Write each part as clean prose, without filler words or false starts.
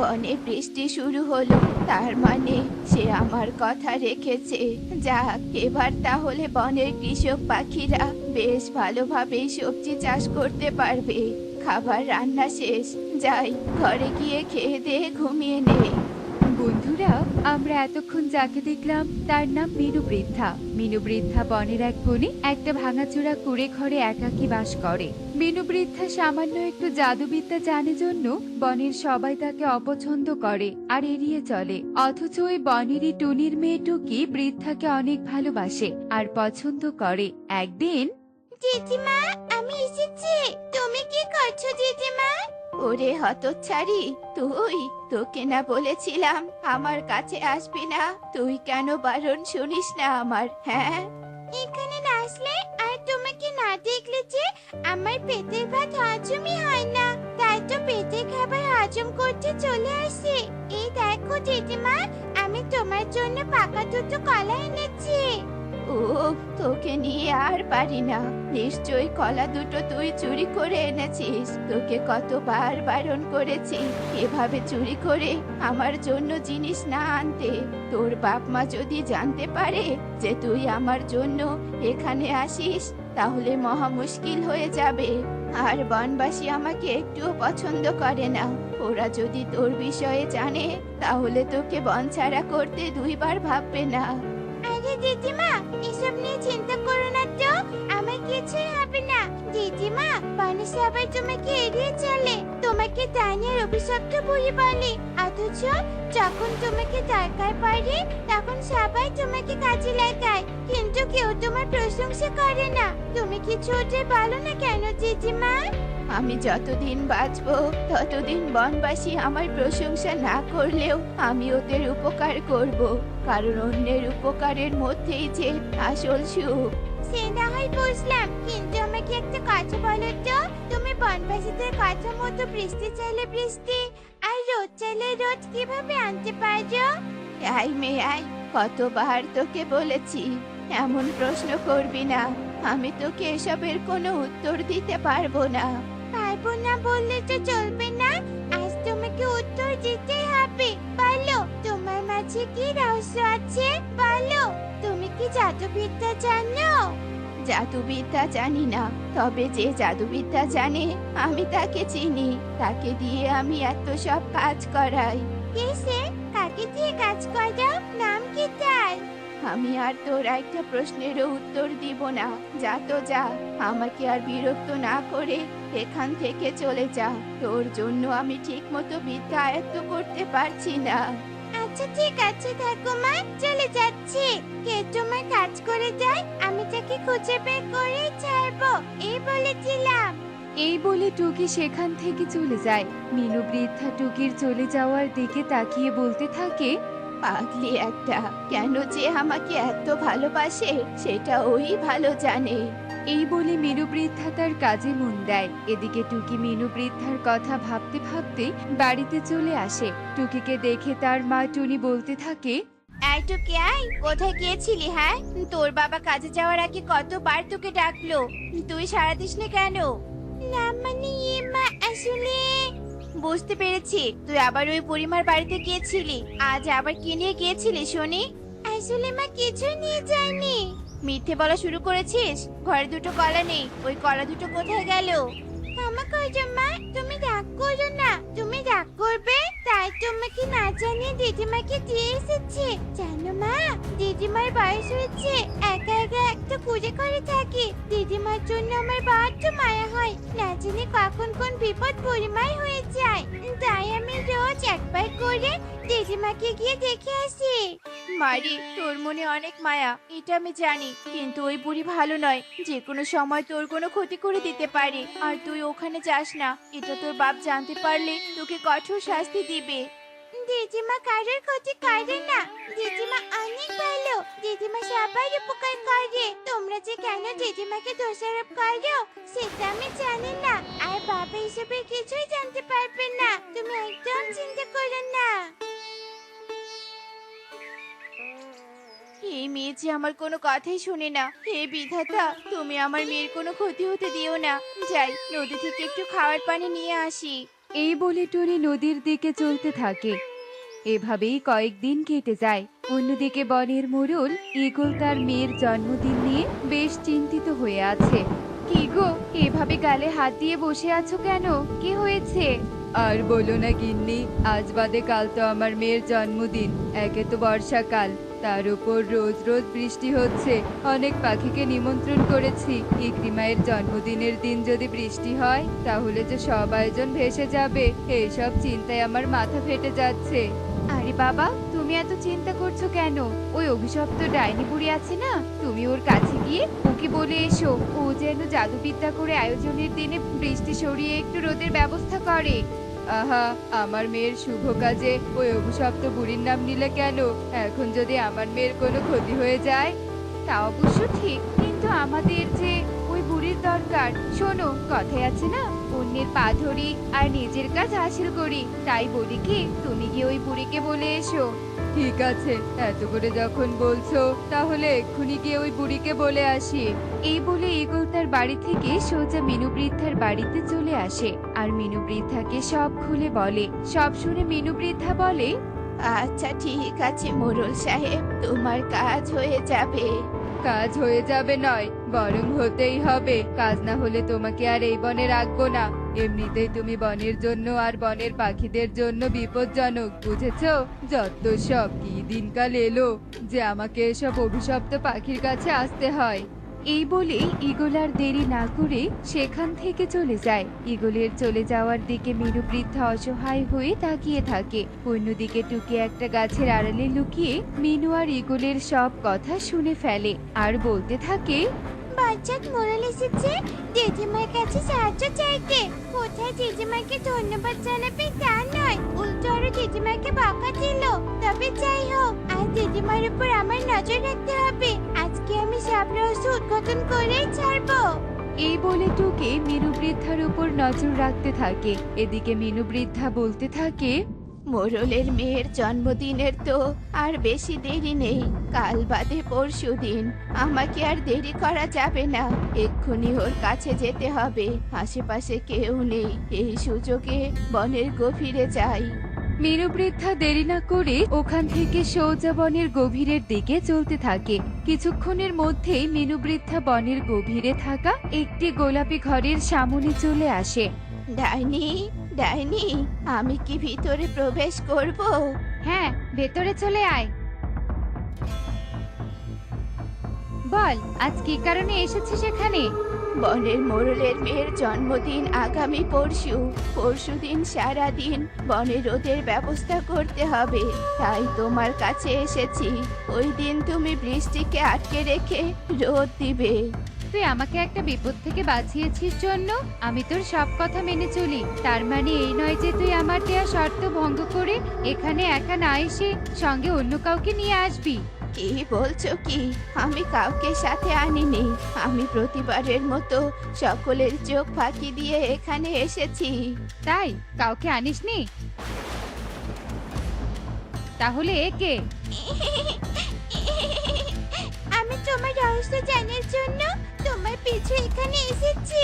বনে বৃষ্টি শুরু হলো, তার মানে সে আমার কথা রেখেছে। যাক, এবার তাহলে বনের কৃষক পাখিরা বেশ ভালোভাবেই সবজি চাষ করতে পারবে। খাবার রান্না শেষ, যাই ঘরে গিয়ে খেয়ে দিয়ে ঘুমিয়ে নেই। বন্ধুরা, আমরা এতক্ষণ যাকে দেখলাম তার নাম মিনু বৃদ্ধা। মিনু বৃদ্ধা বনের এক কোণে একটা ভাঙাচোরা কুঁড়ে ঘরে একাকী বাস করে। মিনু বৃদ্ধা সামান্য একটু জাদুবিদ্যা জানে জন্য বনের সবাই তাকে অপছন্দ করে আর এড়িয়ে চলে। অথচ ওই বনেরই টুনির মেয়ে টুকি বৃদ্ধাকে অনেক ভালোবাসে আর পছন্দ করে। একদিন জেঠিমা, আমি এসেছি। তুমি কি করছো জেঠিমা? ওরে হতচ্ছাড়ি, তুই! তোকে না বলেছিলাম আমার কাছে আসবি না? তুই কেন বারণ শুনিস না আমার, হ্যাঁ? এখানে না আসলে আর তোমাকে না দেখলে যে আমার পেটের ভাত হজমই হয় না, তাই তো পেটের খাবার হজম করতে চলে আসি। এই দেখো জেঠিমা, আমি তোমার জন্য পাকা দুটো কলা এনেছি। ও, তোকে নিয়ে আর পারি না। নিশ্চয়ই কলা দুটো তুই চুরি করে এনেছিস। তোকে কতবার বারণ করেছি এভাবে চুরি করে আমার জন্য জিনিস না আনতে। তোর বাপ মা যদি জানতে পারে যে তুই আমার জন্য এখানে আসিস, তাহলে মহা মুশকিল হয়ে যাবে। আর বনবাসী আমাকে একটুও পছন্দ করে না। ওরা যদি তোর বিষয়ে জানে, তাহলে তোকে বনছাড়া করতে দুইবার ভাববে না। আরে দিদিমা, এসব নিয়ে চিন্তা করো না তো, আমার কিছুই হবে না। দিদিমা, বনে সবাই তোমাকে এড়িয়ে চলে, তোমাকে দানিয়ার অভিশপ্ত বুড়ি বলে। অথচ যখন তোমাকে দরকার পড়ে তখন সবাই তোমাকে কাজে লাগায়, কিন্তু কেউ তোমার প্রশংসা করে না। তুমি কিছু ওদের বলো না কেন দিদিমা? আমি যতদিন বাঁচবো ততদিন বনবাসী আমার প্রশংসা না করলেও আমি ওদের উপকার করব, কারণ অন্যের উপকারের মধ্যেই যে আসল সুখ। সে না হয় বুঝলাম, কিন্তু আমাকে একটা কথা বলো তো, তুমি বনবাসীদের কথা মতো বৃষ্টি চাইলে বৃষ্টি আর রোদ চাইলে রোদ কিভাবে আনতে পারো? আই মেয়ে আই, কতবার তোকে বলেছি এমন প্রশ্ন করবি না। আমি তোকে এসবের কোনো উত্তর দিতে পারবো না। পারবো না বললে তো চলবে না, আজ তোমাকে উত্তর দিতেই হবে। বলো, তোমার মাঝে কি রহস্য আছে? বলো, তুমি কি জাদুবিদ্যা জানো? জাদুবিদ্যা জানি না, তবে যে জাদুবিদ্যা জানে আমি তাকে চিনি। তাকে দিয়ে আমি এত সব কাজ করাই। কে সে? কাকে দিয়ে কাজ করাও? নাম কি তার? আমি আর তোর একটা প্রশ্নেরও উত্তর দিব না। যা তো যা, আমাকে আর বিরক্ত না করে এখান থেকে চলে যা। তোর জন্য আমি ঠিক মতো বিদ্যা আয়ত্ত করতে পারছি না। আচ্ছা ঠিক আছে ঠাকুমা, চলে যাচ্ছি। কে তোমার কাজ করে যায় আমি তাকে খুঁজে বের করে ছাড়বো, এই বলেছিলাম। এই বলে টুকি সেখান থেকে চলে যায়। মিনু বৃদ্ধা টুকির চলে যাওয়ার দিকে তাকিয়ে বলতে থাকে, পাগলি একটা, কেন যে আমাকে এত ভালোবাসে সেটা ওই ভালো জানে। এই বলে মিনু বৃদ্ধা তার কাজে মন দেয়। এদিকে টুকি মিনু বৃদ্ধার কথা ভাবতে ভাবতে বাড়িতে চলে আসে। টুকিকে দেখে তার মা টুনি বলতে থাকে, এই টুকি আয়, কোথায় গিয়েছিলি? হ্যাঁ, তোর বাবা কাজে যাওয়ার আগে কতবার তোকে ডাকলো, তুই সাড়া দিসনি কেন? না মানে মা, আসলে বুঝতে পেরেছি তুই আবার ওই বুড়িমার বাড়িতে গিয়েছিলি। আজ আবার কি নিয়ে গিয়েছিলি শুনি? আসলে মা কিছু নিয়ে যায়নি। মিথ্যে বলা শুরু করেছিস। ঘরে দুটো কলা নেই, ওই কলা দুটো কোথায় গেল? ক্ষমা করো মা, তুমি রাগ করো না। তুমি রাগ করবে তাই তোমাকে না জানিয়ে দিদিমাকে দিয়ে এসেছি। জানো মা, দিদিমার বয়স হয়েছে, একা একা একটা কুড়ে ঘরে থাকি। দিদিমার জন্য আমার বড্ড মায়া হয়, না জানি কখন কোন বিপদ পরিমায় হয়ে যায়। তাই আমি রোজ একবার করে দিদিমাকে গিয়ে দেখে আসি। মারি, তোর মনে অনেক মায়া, এটা আমি জানি, কিন্তু ওই বুড়ি ভালো নয়। যে কোনো সময় তোর কোনো ক্ষতি করে দিতে পারে। আর তুই ওখানে যাস না, এটা তোর বাপ জানতে পারলে তোকে কঠোর শাস্তি দিবে। দিদিমা কারোর ক্ষতি করে না, দিদিমা অনেক ভালো। দিদিমা সবার উপকার করে। তোমরা যে কেন দিদিমাকে দোষারোপ করো সেটা আমি জানি না, আর বাবা এসবে কিছুই জানতে পারবে না। তুমি একদম চিন্তা করো না। এই মেয়ে যে আমার কোনো কথাই শুনে না। হে বিধাতা, তুমি আমার মেয়ের কোনো ক্ষতি হতে দিও না। যাই, নদী থেকে একটু খাওয়ার পানি নিয়ে আসি। এই বলে টুনি নদীর দিকে চলতে থাকে। এভাবেই কয়েকদিন কেটে যায়। অন্যদিকে বনের মোড়ল ঈগল তার মেয়ের জন্মদিন নিয়ে বেশ চিন্তিত হয়ে আছে। কি গো, এভাবে গালে হাত দিয়ে বসে আছো কেন? কি হয়েছে? আর বলো না গিন্নি, আজ বাদে কাল তো আমার মেয়ের জন্মদিন। একে তো বর্ষাকাল, তার উপর রোজ রোজ বৃষ্টি হচ্ছে। অনেক পাখিকে নিমন্ত্রণ করেছি, ইকরিমায়ের জন্মদিনের দিন যদি বৃষ্টি হয় তাহলে যে সব আয়োজন ভেসে যাবে। এইসব চিন্তায় আমার মাথা ফেটে যাচ্ছে। আরে বাবা, তুমি এত চিন্তা করছো কেন? ওই অভিশপ্ত ডাইনি বুড়ি আছে না, তুমি ওর কাছে গিয়ে ওকে বলে এসো ও যেন জাদুবিদ্যা করে আয়োজনের দিনে বৃষ্টি সরিয়ে একটু রোদের ব্যবস্থা করে। আহা, আমার মেয়ের শুভ কাজে ওই অভিশপ্ত বুড়ির নাম নিলে কেন? এখন যদি আমার মেয়ের কোনো ক্ষতি হয়ে যায়? তা অবশ্য ঠিক, কিন্তু আমাদের যে ওই বুড়ির দরকার। শোনো, কথায় আছে না, অন্যের পা ধরি আর নিজের কাজ হাসিল করি। তাই বলি কি, তুমি গিয়ে ওই বুড়িকে বলে এসো। ঠিক আছে, এত করে যখন বলছো তাহলে এক্ষুনি গিয়ে ওই বুড়িকে বলে আসি। এই বলে ঈগল তার বাড়ি থেকে সোজা মিনু বৃদ্ধার বাড়িতে চলে আসে আর মিনু বৃদ্ধাকে সব খুলে বলে। সব শুনে মিনু বৃদ্ধা বলে, আচ্ছা ঠিক আছে মোড়ল সাহেব, তোমার কাজ হয়ে যাবে। কাজ হয়ে যাবে নয়, বরং হতেই হবে। কাজ না হলে তোমাকে আর এই বনে রাখবো না। এমনিতেই তুমি বনের জন্য আর বনের পাখিদের জন্য বিপজ্জনক, বুঝেছো? যত সব কি দিনকাল এলো যে আমাকে এসব অভিশপ্ত পাখির কাছে আসতে হয়। এই বলে ঈগল আর দেরি না করে সেখান থেকে চলে যায়। ঈগলের চলে যাওয়ার দিকে মিনু বৃদ্ধা অসহায় হয়ে তাকিয়ে থাকে। অন্যদিকে টুকি একটা গাছের আড়ালে লুকিয়ে মিনু আর ঈগলের সব কথা শুনে ফেলে আর বলতে থাকে, বাচ্চাক মোড়ল এসেছে জেঠিমার কাছে সাহায্য চাইতে। কোথায় জেঠিমাকে ধন্যবাদ জানাবে তা নয়, উল্টো আরো জেঠিমাকে বকা দিল। তবে যাই হোক, আজ জেঠিমার উপর আমার নজর রাখতে হবে। আজকে আমি সব রহস্য উদ্ঘাটন করেই ছাড়বো। এই বলে টুকি মিনু বৃদ্ধার উপর নজর রাখতে থাকে। এদিকে মিনু বৃদ্ধা বলতে থাকে, মোড়লের মেয়ের জন্মদিনের তো আর বেশি দেরি নেই, কাল বাদে পরশু দিন। আমাকে আর দেরি করা যাবে না, এক্ষুনি ওর কাছে যেতে হবে। আশেপাশে কেউ নেই, এই সুযোগে বনের গভীরে যাই। মিনু বৃদ্ধা দেরি না করে ওখান থেকে সোজা বনের গভীরের দিকে চলতে থাকে। কিছুক্ষণের মধ্যেই মিনু বৃদ্ধা বনের গভীরে থাকা একটি গোলাপি ঘরের সামনে চলে আসে। ডাইনি, ডাইনি, আমি কি ভিতরে প্রবেশ করব? হ্যাঁ, ভেতরে চলে আয়। বল, আজ কি কারণে এসেছিস এখানে? বনের মোড়লের মেয়ের জন্মদিন আগামী পরশুদিন সারা দিন বনে রোদের ব্যবস্থা করতে হবে। তাই তোমার কাছে এসেছি। ওই দিন তুমি বৃষ্টিকে আটকে রেখে রোদ দিবে। তুই আমাকে একটা বিপদ থেকে বাঁচিয়েছিস জন্য আমি তোর সব কথা মেনে চলি। তার মানে এই নয় যে তুই আমার দেয়া শর্ত ভঙ্গ করে এখানে একা না এসে সঙ্গে অন্য কাউকে নিয়ে আসবি। কি বলছো কি? আমি কাউকে সাথে আনিনি। আমি প্রতিবারের মতো সকলের চোখ ফাঁকি দিয়ে এখানে এসেছি। তাই কাউকে আনিসনি? তাহলে একে? আমি তোমার রহস্য জানার জন্য তোমার পিছু এখানে এসেছি।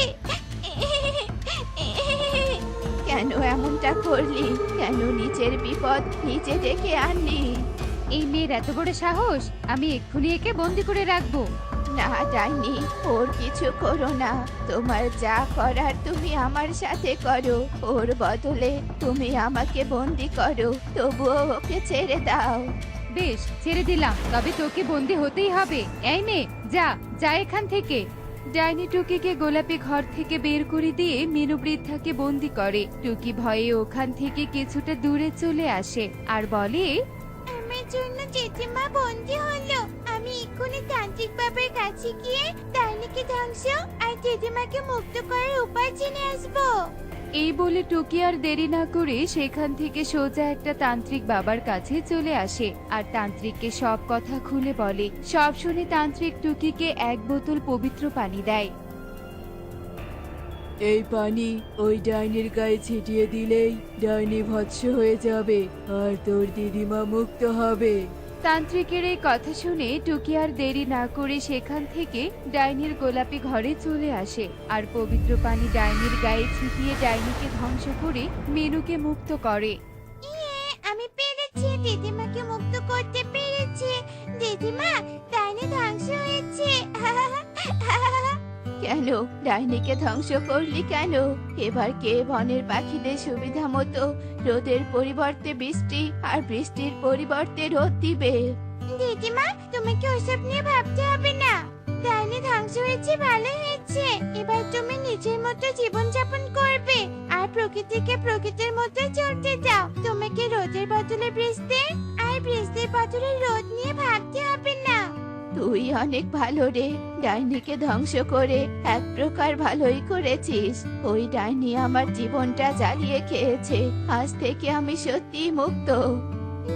কেন এমনটা করলি? কেন নিজের বিপদ নিজে ডেকে আনলি? এই মেয়ের এত বড় সাহস! আমি এক্ষুনি একে বন্দি করে রাখবো। না ডাইনি, ওর কিছু করো না। তোমার যা করার তুমি আমার সাথে করো। ওর বদলে তুমি আমাকে বন্দি করো, তবুও ওকে ছেড়ে দাও। বেশ, ছেড়ে দিলাম, তবে তোকে বন্দি হতেই হবে। এই নে, যা যা এখান থেকে। ডাইনি টুকিকে গোলাপি ঘর থেকে বের করে দিয়ে মিনু বৃদ্ধাকে বন্দি করে। টুকি ভয়ে ওখান থেকে কিছুটা দূরে চলে আসে আর বলে, আমার জন্য জেঠিমা বন্দি হলো। আমি এক্ষুনি তান্ত্রিক বাবার কাছে গিয়ে ডাইনিকে ধ্বংস আর জেঠিমাকে মুক্ত করার উপায় জেনে আসবো। এই বলে টুকি আর দেরি না করে সেখান থেকে সোজা একটা তান্ত্রিক বাবার কাছে চলে আসে আর তান্ত্রিককে সব কথা খুলে বলে। সব শুনে তান্ত্রিক টুকিকে এক বোতল পবিত্র পানি দেয়। এই পানি ওই ডাইনির গায়ে ছিটিয়ে দিলেই ডাইনি ভৎস হয়ে যাবে আর তোর দিদিমা মুক্ত হবে। তান্ত্রিকের এই কথা শুনে টুকি আর দেরি না করে সেখান থেকে ডাইনির গোলাপি ঘরে চলে আসে আর পবিত্র পানি ডাইনির গায়ে ছিটিয়ে ডাইনিকে ধ্বংস করে মিনুকে মুক্ত করে। আমি পেরেছি, দিদিমাকে মুক্ত করতে পেরেছি। দিদিমা, ডাইনি ধ্বংস হয়েছে। কেন ডাইনিকে ধ্বংস করলি কেন? এবার কে বনের পাখিদের সুবিধা মতো রোদের পরিবর্তে বৃষ্টি আর বৃষ্টির পরিবর্তে রোদ দিবে? দিদিমা, তোমাকে ওসব নিয়ে ভাবতে হবে না। ডাইনি ধ্বংস হয়েছে, ভালো হয়েছে। এবার তুমি নিজের মতো জীবন যাপন করবে আর প্রকৃতিকে প্রকৃতির মতো চলতে দাও। তোমাকে রোদের বদলে বৃষ্টি আর বৃষ্টির বদলে রোদ নিয়ে ভাবতে হবে না। তুই অনেক ভালো রে, ডাইনিকে ধ্বংস করে এক প্রকার ভালোই করেছিস। ওই ডাইনি আমার জীবনটা জ্বালিয়ে খেয়েছে, আজ থেকে আমি সত্যি মুক্ত।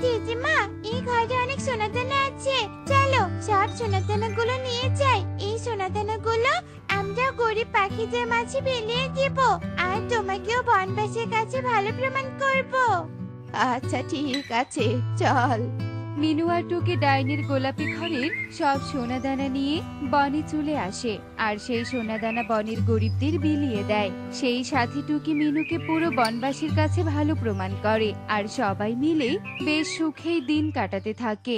দিদিমা, এই ঘরে অনেক সোনাদানা আছে, চলো সব সোনাদানা গুলো নিয়ে যাই। এই সোনাদানা গুলো আমরা গরিব পাখিদের মাঝে বিলিয়ে দিব আর তোমাকেও বনবাসীর কাছে ভালো প্রমাণ করব। আচ্ছা ঠিক আছে, চল। মিনু আর টুকি ডাইনির গোলাপি ঘরের সব সোনাদানা নিয়ে বনে চলে আসে আর সেই সোনাদানা বনের গরিবদের বিলিয়ে দেয়। সেই সাথে টুকি মিনুকে পুরো বনবাসীর কাছে ভালো প্রমাণ করে আর সবাই মিলে বেশ সুখেই দিন কাটাতে থাকে।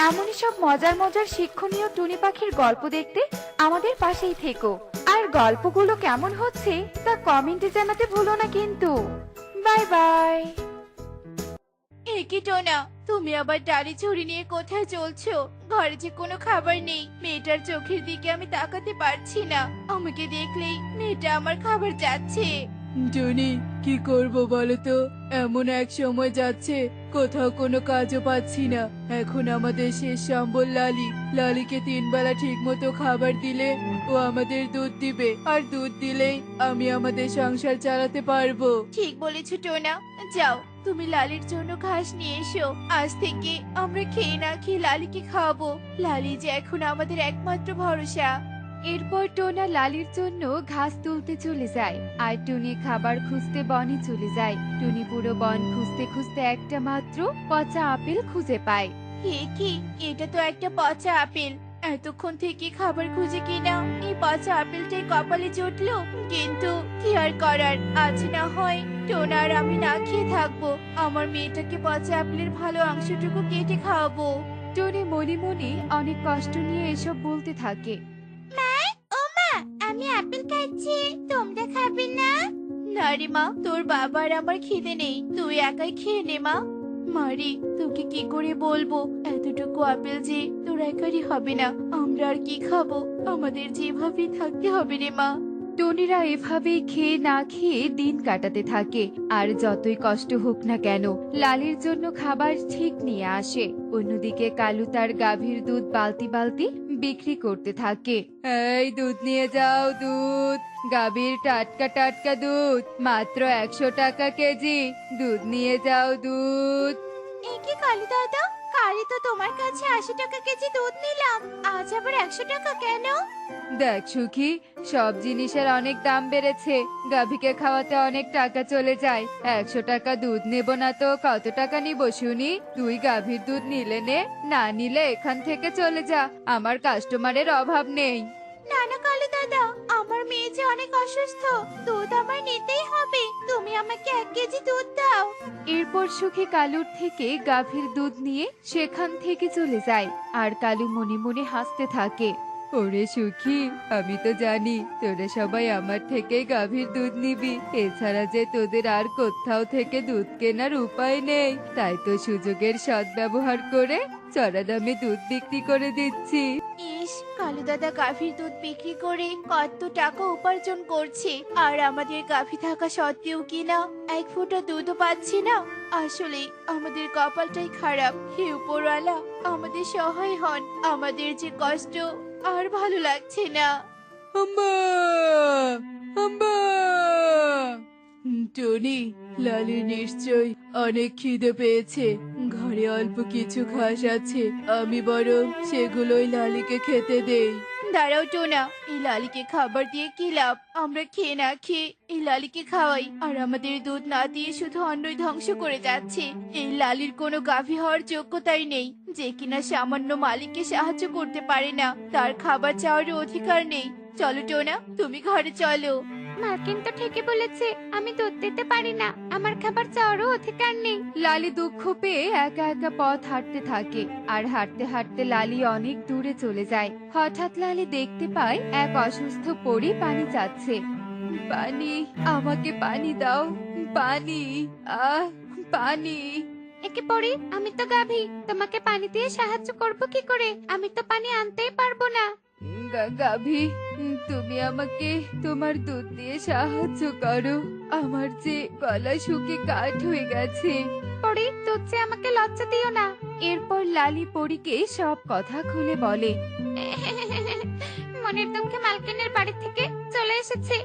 এমনই সব মজার মজার শিক্ষণীয় টুনি পাখির গল্প দেখতে আমাদের পাশেই থেকো। আর গল্পগুলো কেমন হচ্ছে তা কমেন্টে জানাতে ভুলো না কিন্তু। Bye bye. কি টোনা, তুমি আবার ডালি ঝুড়ি নিয়ে কোথায় চলছো? ঘরে যে কোনো খাবার নেই। মেয়েটার চোখের দিকে আমি তাকাতে পারছি না। আমাকে দেখলেই মেয়েটা আমার খাবার চাচ্ছে। টনি, কি করব বলো তো? এমন এক সময় যাচ্ছে, কোথাও কোনো কাজও পাচ্ছি না। এখন আমাদের শেষ সম্বল লালি। লালিকে 3 বেলা ঠিক মতো খাবার দিলে ও আমাদের দুধ দিবে, আর দুধ দিলেই আমি আমাদের সংসার চালাতে পারবো। ঠিক বলেছো টোনা, যাও তুমি লালির জন্য ঘাস নিয়ে এসো। আজ থেকে আমরা খেয়ে না খেয়ে লালিকে খাওয়াবো। লালি যে এখন আমাদের একমাত্র ভরসা। এরপর টোনা লালির জন্য ঘাস তুলতে চলে যায় আর টুনি খাবার খুঁজতে বনে চলে যায়। টুনি পুরো বন খুঁজতে খুঁজতে একটা মাত্র পচা আপেল খুঁজে পায়। কি, এটা তো একটা পচা আপেল। এতক্ষণ থেকে খাবার খুঁজে কিনা এই পচা আপেলটাই কপালে জুটলো। কিন্তু কি আর করার, আজ না হয় টোনা আর আমি না খেয়ে থাকবো। আমার মেয়েটাকে পচা আপেলের ভালো অংশটুকু কেটে খাওয়াবো। টুনি মনে মনে অনেক কষ্ট নিয়ে এসব বলতে থাকে। আমি আপেল খাচ্ছি, তোমরা খাবে না? না রে মা, তোর বাবা আর আমার খিদে নেই, তুই একাই খেয়ে নে মা। মারি, তোকে কি করে বলবো, এতটুকু আপেল যে তোর একারই হবে না। আমরা আর কি খাবো, আমাদের যেভাবে থাকতে হবে রে মা। টনিরা এভাবেই খেয়ে না খেয়ে দিন কাটাতে থাকে আর যতই কষ্ট হোক না কেন লালির জন্য খাবার ঠিক নিয়ে আসে। অন্যদিকে কালু তার গাভীর দুধ বালতি বালতি বিক্রি করতে থাকে। এই দুধ নিয়ে যাও, দুধ, গাভীর টাটকা টাটকা দুধ, মাত্র 100 টাকা কেজি। দুধ নিয়ে যাও, দুধ। এই কি কালু দাদা, কালই তো তোমার কাছে 80 টাকা কেজি দুধ নিলাম, আজ আবার 100 টাকা কেন? দেখ সুখী, সব জিনিসের অনেক দাম বেড়েছে, গাভীকে খাওয়াতে অনেক টাকা চলে যায়। 100 টাকা দুধ নেব না তো কত টাকা নিব শুনি? তুই গাভীর দুধ নিলে নে, না নিলে এখান থেকে চলে যা, আমার কাস্টমারের অভাব নেই। না না কালু দাদা, আমার মেয়ে যে অনেক অসুস্থ, দুধ আমার নিতেই হবে। তুমি আমাকে 1 কেজি দুধ দাও। এরপর সুখী কালুর থেকে গাভীর দুধ নিয়ে সেখান থেকে চলে যায় আর কালু মনে মনে হাসতে থাকে। ওরে সুখী, আমি তো জানি তোরা সবাই আমার থেকে গাভীর দুধ নিবি, এছাড়া যে তোদের আর কোথাও থেকে দুধ কেনার উপায় নেই, তাই তো সুযোগের সদ্ব্যবহার করে চড়া দামে দুধ বিক্রি করে দিচ্ছি। ইস, কালু দাদা গাভীর দুধ বিক্রি করে কত টাকা উপার্জন করছে, আর আমাদের গাভী থাকা সত্ত্বেও কিনা 1 ফোঁটা দুধও পাচ্ছি না। আসলে আমাদের কপালটাই খারাপ। হে উপরওয়ালা, আমাদের সহায় হন, আমাদের যে কষ্ট আর ভালো লাগছে না। আম্মা, আম্মা। টনি, লালি নিশ্চয় অনেক খিদে পেয়েছে। ঘরে অল্প কিছু ঘাস আছে, আমি বরং সেগুলোই লালিকে খেতে দেই। দাঁড়াও টোনা, এই লালিকে খাবার দিয়ে কি লাভ? আমরা খেয়ে না খেয়ে এই লালিকে খাওয়াই, আর আমাদের দুধ না দিয়ে শুধু অন্নই ধ্বংস করে যাচ্ছে। এই লালির কোনো গাভী হওয়ার যোগ্যতাই নেই, যে কিনা সামান্য মালিককে সাহায্য করতে পারে না, তার খাবার চাওয়ার অধিকার নেই। চলো টোনা, তুমি ঘরে চলো। মার্কিন তো ঠিকই বলেছে, আমি দুধ দিতে পারি না, আমার খাবার চাওয়ারও অধিকার নেই। লালি দুঃখ পেয়ে একা একা পথ হাঁটতে থাকে, আর হাঁটতে হাঁটতে লালি অনেক দূরে চলে যায়। হঠাৎ লালি দেখতে পায় এক অসুস্থ পরী পানি চাচ্ছে। পানি, আমাকে পানি দাও, পানি, পানি। একে পড়ি, আমি তো গাভী, তোমাকে পানি দিয়ে সাহায্য করব কি করে? আমি তো পানি আনতেই পারবো না। গাভী, তুমি আমাকে তোমার দুধ দিয়ে সাহায্য করো, আমার যে গলা শুকিয়ে কাঠ হয়ে গেছে। পড়ি, দুধ চেয়ে আমাকে লজ্জা দিও না। এরপর লালি পরীকে সব কথা খুলে বলে। মনের দুঃখে মালকিনের বাড়ি থেকে চলে এসেছে,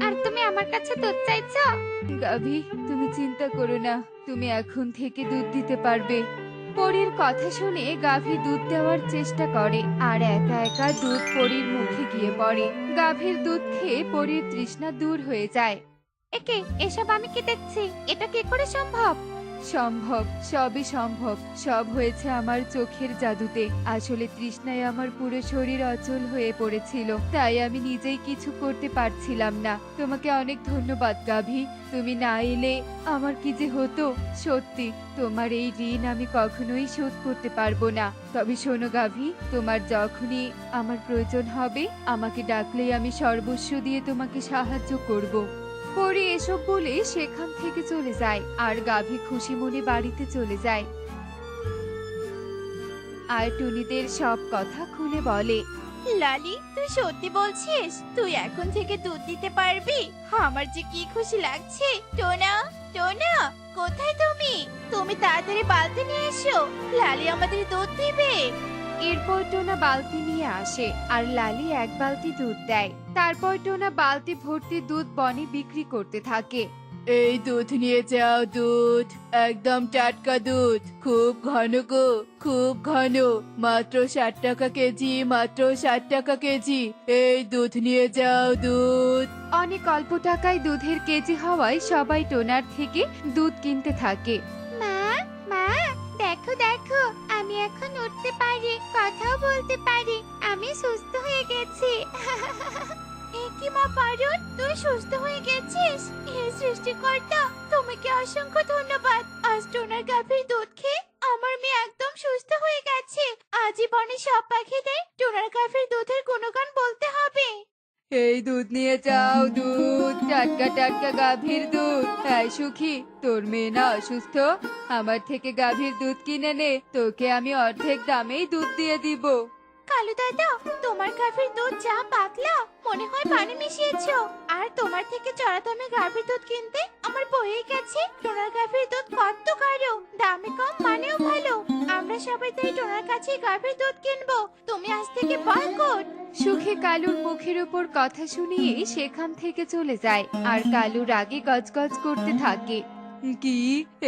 আর তুমি আমার কাছে দুধ চাইছো? গাভী, তুমি চিন্তা করো না, তুমি এখন থেকে দুধ দিতে পারবে। পরীর কথা শুনে গাভী দুধ দেওয়ার চেষ্টা করে, আর একা একা দুধ পরীর মুখে গিয়ে পড়ে। গাভীর দুধ খেয়ে পরীর তৃষ্ণা দূর হয়ে যায়। একে, এসব আমি কি দেখছি? এটা কি করে সম্ভব? সম্ভব, সবই সম্ভব। সব হয়েছে আমার চোখের জাদুতে। আসলে তৃষ্ণায় আমার পুরো শরীর অচল হয়ে পড়েছিল, তাই আমি নিজেই কিছু করতে পারছিলাম না। তোমাকে অনেক ধন্যবাদ গাভী, তুমি না এলে আমার কি যে হতো। সত্যি, তোমার এই ঋণ আমি কখনোই শোধ করতে পারবো না। তবে শোনো গাভী, তোমার যখনই আমার প্রয়োজন হবে আমাকে ডাকলেই আমি সর্বস্ব দিয়ে তোমাকে সাহায্য করব। পরে এসব বলে সেখান থেকে চলে যায়, আর গাভী খুশি মনে বাড়িতে চলে যায়। আর টুনিদের সব কথা খুলে বলে। লালি, তুই সত্যি বলছিস? তুই এখন থেকে দুধ দিতে পারবি? আমার যে কি খুশি লাগছে। টোনা, টোনা, কোথায় তুমি? তুমি তাড়াতাড়ি বালতি নিয়ে এসো, লালি আমাদের দুধ দিবে। এরপর টোনা বালতি নিয়ে আসে, আর লালি এক বালতি দুধ দেয়। তারপর টোনা বালতি ভর্তি দুধ বনে বিক্রি করতে থাকে। এই দুধ নিয়ে যাও, দুধ একদম টাটকা দুধ, খুব ঘন গো, খুব ঘন, মাত্র 60 টাকা কেজি, মাত্র 60 টাকা কেজি। এই দুধ নিয়ে যাও, দুধ। অনেক অল্প টাকায় দুধের কেজি হওয়ায় সবাই টোনার থেকে দুধ কিনতে থাকে। মা, মা, দেখো দেখো, আমি এখন উঠতে পারি, কথাও বলতে পারি, আমি সুস্থ হয়ে গেছি। কি মা পারুন, তুই সুস্থ হয়ে গেছিস? হে সৃষ্টিকর্তা, তোমাকে অসংখ্য ধন্যবাদ। আজ টোনার গাভীর দুধ খেয়ে আমার মেয়ে একদম সুস্থ হয়ে গেছে। আজীবনে সব পাখিদের টোনার গাভীর দুধের গুণগান বলতে হবে। এই দুধ নিয়ে যাও, দুধ, টাটকা টাটকা গাভীর দুধ। এই সুখী, তোর মেয়ে না অসুস্থ? আমার থেকে গাভীর দুধ কিনে নে, তোকে আমি অর্ধেক দামেই দুধ দিয়ে দিব। কালু দাদা, তোমার গাভীর দুধ যা পাতলা, মনে হয় পানি মিশিয়েছো। আর তোমার থেকে চড়া দামে গাভীর দুধ কিনতে আমার বয়ে গেছে। টোনার গাভীর দুধ কত গাঢ়, দামে কম, মানেও ভালো। আমরা সবাই তাই টোনার কাছে গাভীর দুধ কিনবো। তুমি আজ থেকে বয়কট। সুখী কালুর মুখের উপর কথা শুনিয়ে সেখান থেকে চলে যায়, আর কালু রাগে গজগজ করতে থাকে। কি,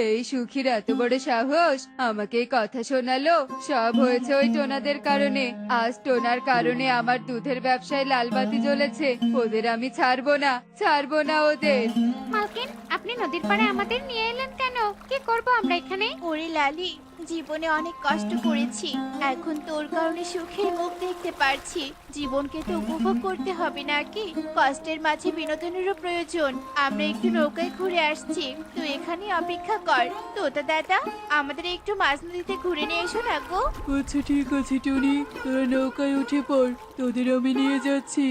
এই সুখীর এত বড় সাহস আমাকে কথা শোনালো? সব হয়েছে ওই টোনাদের কারণে। আজ টোনার কারণে আমার দুধের ব্যবসায় লালবাতি জ্বলেছে। ওদের আমি ছাড়বো না, ছাড়বো না ওদের। মালকিন, আপনি নদীর পাড়ে আমাদের নিয়ে এলেন কেন? কি করব আমরা এখানে? ওরে লালি, জীবনে অনেক কষ্ট করেছি, এখন তোর কারণে সুখের মুখ দেখতে পারছি। জীবনকে তো উপভোগ করতে হবে নাকি? কষ্টের মাঝে বিনোদনেরও প্রয়োজন। আমরা একটু নৌকায় ঘুরে আসছি, তুই এখানে অপেক্ষা কর। তোতা দাদা, আমাদের একটু মাঝ নদীতে ঘুরে নিয়ে এসো না গো। আচ্ছা ঠিক আছে টুনি, তোরা নৌকায় উঠে পড়, তোদের আমি নিয়ে যাচ্ছি।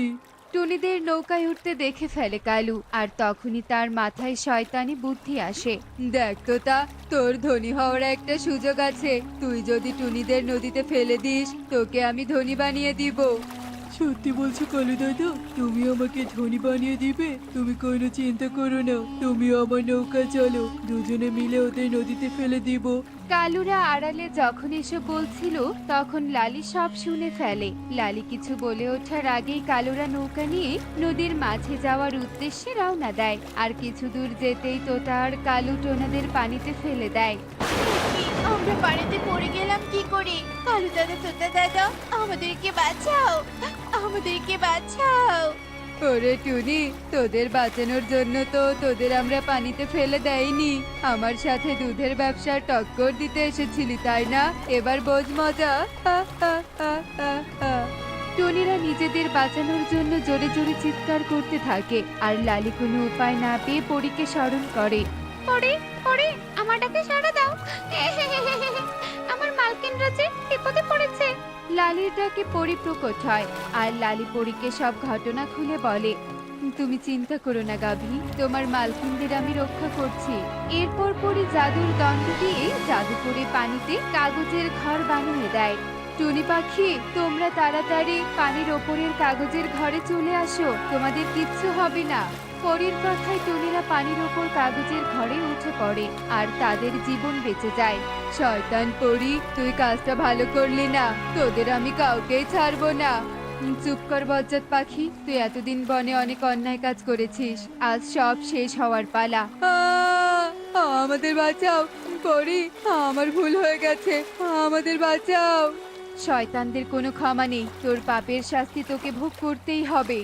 টুনিদের নৌকায় উঠতে দেখে ফেলে কালু, আর তখনই তার মাথায় শয়তানি বুদ্ধি আসে। দেখ তো তা, তোর ধনী হওয়ার একটা সুযোগ আছে। তুই যদি টুনিদের নদীতে ফেলে দিস, তোকে আমি ধনী বানিয়ে দিব। সত্যি বলছো কালু দাদা? তুমি আমাকে ধনী বানিয়ে দিবে? তুমি কোনো চিন্তা করো না, তুমি আমার নৌকা চলো, দুজনে মিলে ওদের নদীতে ফেলে দিব। কালুরা আড়ালে যখন এসে বলছিল, তখন লালি সব শুনে ফেলে। লালি কিছু বলে ওঠার আগেই কালুরা নৌকা নিয়ে নদীর মাঝে যাওয়ার উদ্দেশ্যে রওনা দেয়, আর কিছু দূর যেতেই তোতা আর কালু টোনাদের পানিতে ফেলে দেয়। আমরা পানিতে পড়ে গেলাম কি করে? কালু দাদা, তোতা দাদা, আমাদেরকে বাঁচাও, আমাদেরকে বাঁচাও। ওরে টুনি, তোদের বাঁচানোর জন্য তো তোদের আমরা পানিতে ফেলে দেয়নি, আমার সাথে দুধের ব্যবসার টক্কর দিতে এসেছিলি তাই না? এবার বোঝ মজা। টুনিরা নিজেদের বাঁচানোর জন্য জোরে জোরে চিৎকার করতে থাকে আর লালি কোনো উপায় না পেয়ে পরীকে স্মরণ করে। পরে পরে আমাটাকে সাড়া দাও, আমার মালকিন রাজে বিপদে পড়েছে। লালির ডাকে পরি প্রকট হয় আর লালি পরীকে সব ঘটনা খুলে বলে। তুমি চিন্তা করো না গাভী, তোমার মালকিনদের আমি রক্ষা করছি। এরপর পরি জাদুর দণ্ড দিয়ে জাদু করে পানিতে কাগজের ঘর বানিয়ে দেয়। টুনি পাখি, তোমরা তাড়াতাড়ি পানির ওপরের কাগজের ঘরে চলে আসো, তোমাদের কিচ্ছু হবে না। পরীর কথায় টুনিরা পানির ওপর কাগজের ঘরে উঠে পড়ে আর তাদের জীবন বেঁচে যায়। শয়তান পরী, তুই কাজটা ভালো করলি না, তোদের আমি কাউকেই ছাড়বো না। চুপ কর বজ্জাত পাখি, তুই এতদিন বনে অনেক অন্যায় কাজ করেছিস, আজ সব শেষ হওয়ার পালা। আমাদের বাঁচাও পরী, আমার ভুল হয়ে গেছে, আমাদের বাঁচাও। শয়তানদের কোনো ক্ষমা নেই, তোর পাপের শাস্তি তোকে ভোগ করতেই হবে।